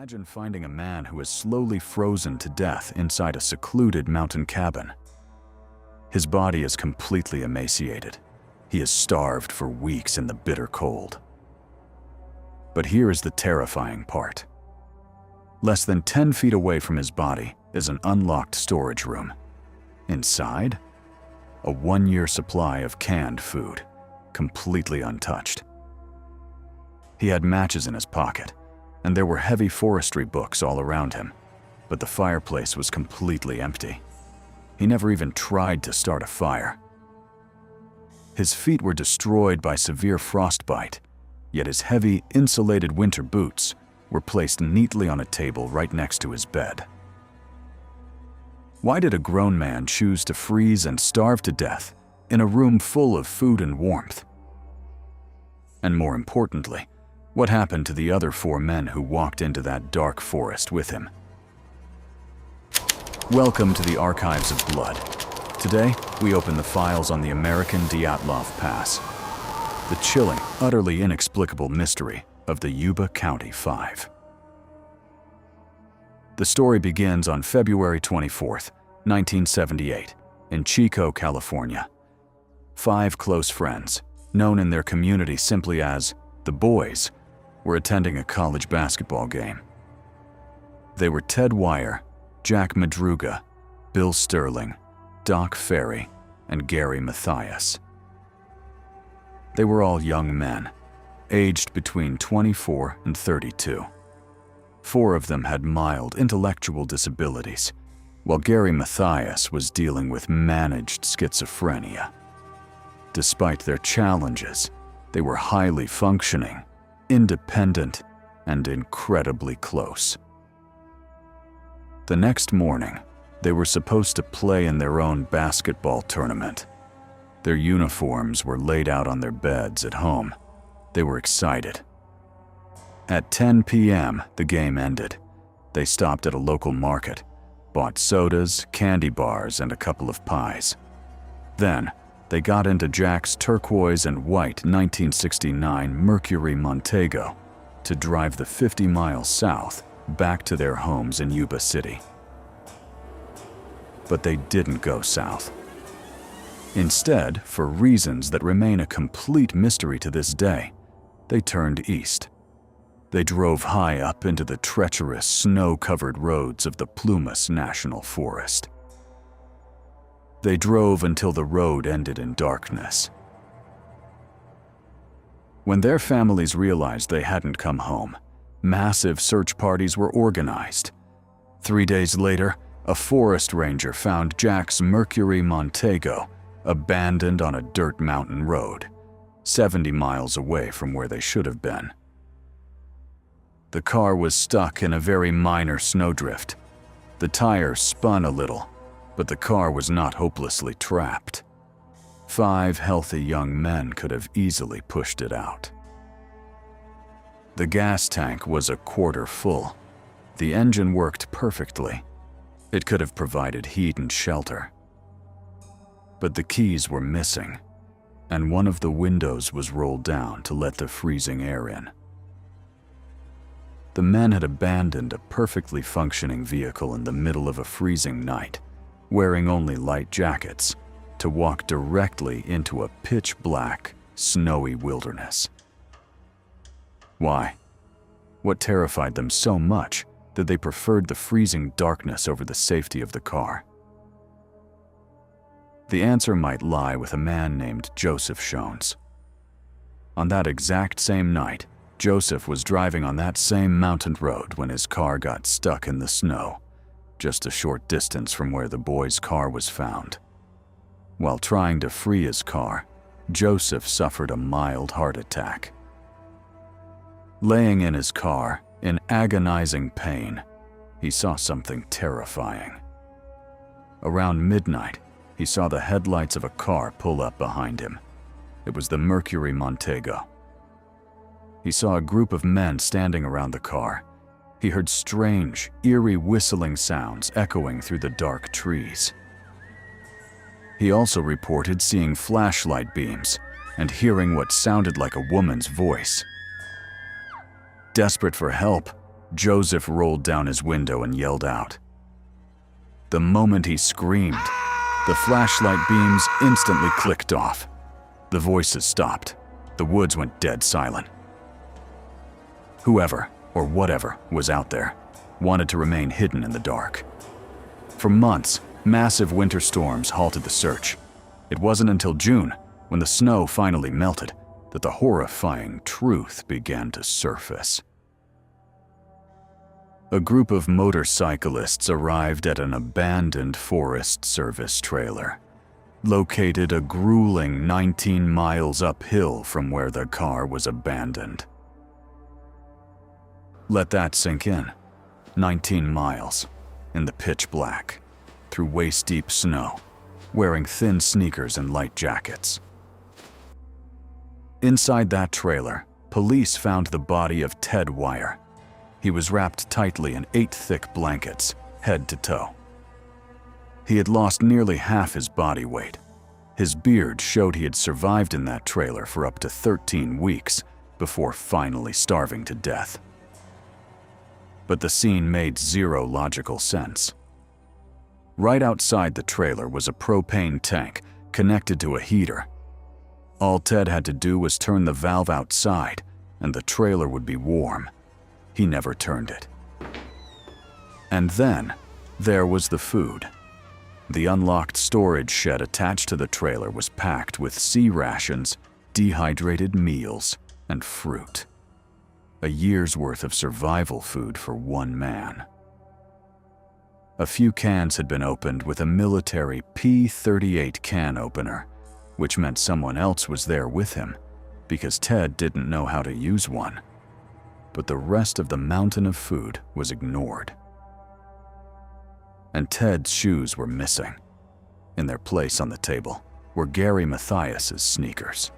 Imagine finding a man who is slowly frozen to death inside a secluded mountain cabin. His body is completely emaciated. He is starved for weeks in the bitter cold. But here is the terrifying part. Less than 10 feet away from his body is an unlocked storage room. Inside, a 1-year supply of canned food, completely untouched. He had matches in his pocket, and there were heavy forestry books all around him, but the fireplace was completely empty. He never even tried to start a fire. His feet were destroyed by severe frostbite, yet his heavy, insulated winter boots were placed neatly on a table right next to his bed. Why did a grown man choose to freeze and starve to death in a room full of food and warmth? And more importantly, what happened to the other 4 men who walked into that dark forest with him? Welcome to the Archives of Blood. Today, we open the files on the American Dyatlov Pass, the chilling, utterly inexplicable mystery of the Yuba County Five. The story begins on February 24th, 1978, in Chico, California. 5 close friends, known in their community simply as the Boys, were attending a college basketball game. They were Ted Wire, Jack Madruga, Bill Sterling, Doc Ferry, and Gary Mathias. They were all young men, aged between 24 and 32. 4 of them had mild intellectual disabilities, while Gary Mathias was dealing with managed schizophrenia. Despite their challenges, they were highly functioning, independent, and incredibly close. The next morning, they were supposed to play in their own basketball tournament. Their uniforms were laid out on their beds at home. They were excited. At 10 p.m., the game ended. They stopped at a local market, bought sodas, candy bars, and a couple of pies. Then, they got into Jack's turquoise and white 1969 Mercury Montego to drive the 50 miles south back to their homes in Yuba City. But they didn't go south. Instead, for reasons that remain a complete mystery to this day, they turned east. They drove high up into the treacherous, snow-covered roads of the Plumas National Forest. They drove until the road ended in darkness. When their families realized they hadn't come home, massive search parties were organized. 3 days later, a forest ranger found Jack's Mercury Montego abandoned on a dirt mountain road, 70 miles away from where they should have been. The car was stuck in a very minor snowdrift. The tires spun a little, but the car was not hopelessly trapped. 5 healthy young men could have easily pushed it out. The gas tank was a quarter full. The engine worked perfectly. It could have provided heat and shelter. But the keys were missing, and one of the windows was rolled down to let the freezing air in. The men had abandoned a perfectly functioning vehicle in the middle of a freezing night, wearing only light jackets, to walk directly into a pitch-black, snowy wilderness. Why? What terrified them so much that they preferred the freezing darkness over the safety of the car? The answer might lie with a man named Joseph Shones. On that exact same night, Joseph was driving on that same mountain road when his car got stuck in the snow, just a short distance from where the boy's car was found. While trying to free his car, Joseph suffered a mild heart attack. Laying in his car, in agonizing pain, he saw something terrifying. Around midnight, he saw the headlights of a car pull up behind him. It was the Mercury Montego. He saw a group of men standing around the car. He heard strange, eerie whistling sounds echoing through the dark trees. He also reported seeing flashlight beams and hearing what sounded like a woman's voice. Desperate for help, Joseph rolled down his window and yelled out. The moment he screamed, the flashlight beams instantly clicked off. The voices stopped. The woods went dead silent. Whoever, or whatever, was out there wanted to remain hidden in the dark. For months, massive winter storms halted the search. It wasn't until June, when the snow finally melted, that the horrifying truth began to surface. A group of motorcyclists arrived at an abandoned Forest Service trailer, located a grueling 19 miles uphill from where the car was abandoned. Let that sink in. 19 miles, in the pitch black, through waist-deep snow, wearing thin sneakers and light jackets. Inside that trailer, police found the body of Ted Wire. He was wrapped tightly in 8 thick blankets, head to toe. He had lost nearly half his body weight. His beard showed he had survived in that trailer for up to 13 weeks before finally starving to death. But the scene made zero logical sense. Right outside the trailer was a propane tank connected to a heater. All Ted had to do was turn the valve outside, and the trailer would be warm. He never turned it. And then, there was the food. The unlocked storage shed attached to the trailer was packed with sea rations, dehydrated meals, and fruit. A year's worth of survival food for one man. A few cans had been opened with a military P-38 can opener, which meant someone else was there with him, because Ted didn't know how to use one. But the rest of the mountain of food was ignored. And Ted's shoes were missing. In their place on the table were Gary Mathias's sneakers.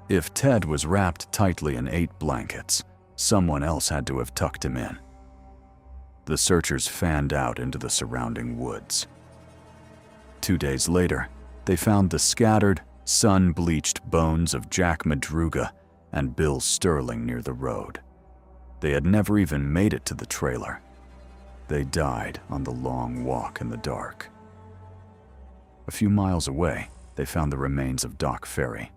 If Ted was wrapped tightly in 8 blankets, someone else had to have tucked him in. The searchers fanned out into the surrounding woods. 2 days later, they found the scattered, sun-bleached bones of Jack Madruga and Bill Sterling near the road. They had never even made it to the trailer. They died on the long walk in the dark. A few miles away, they found the remains of Doc Ferry.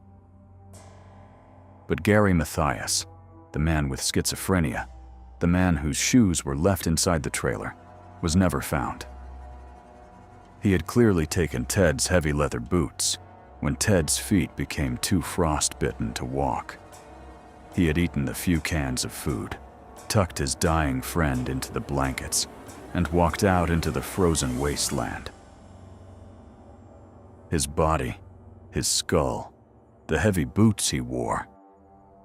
But Gary Mathias, the man with schizophrenia, the man whose shoes were left inside the trailer, was never found. He had clearly taken Ted's heavy leather boots when Ted's feet became too frostbitten to walk. He had eaten the few cans of food, tucked his dying friend into the blankets, and walked out into the frozen wasteland. His body, his skull, the heavy boots he wore,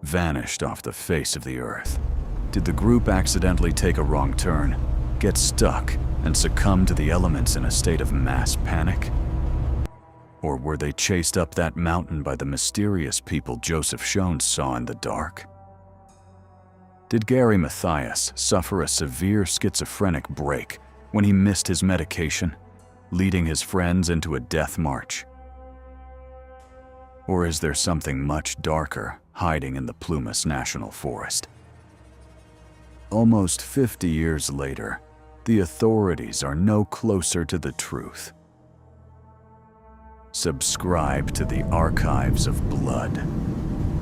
vanished off the face of the earth. Did the group accidentally take a wrong turn, get stuck, and succumb to the elements in a state of mass panic? Or were they chased up that mountain by the mysterious people Joseph Shones saw in the dark? Did Gary Mathias suffer a severe schizophrenic break when he missed his medication, leading his friends into a death march? Or is there something much darker hiding in the Plumas National Forest? Almost 50 years later, the authorities are no closer to the truth. Subscribe to the Archives of Blood,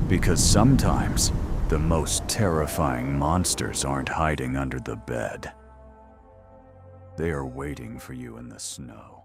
because sometimes the most terrifying monsters aren't hiding under the bed. They are waiting for you in the snow.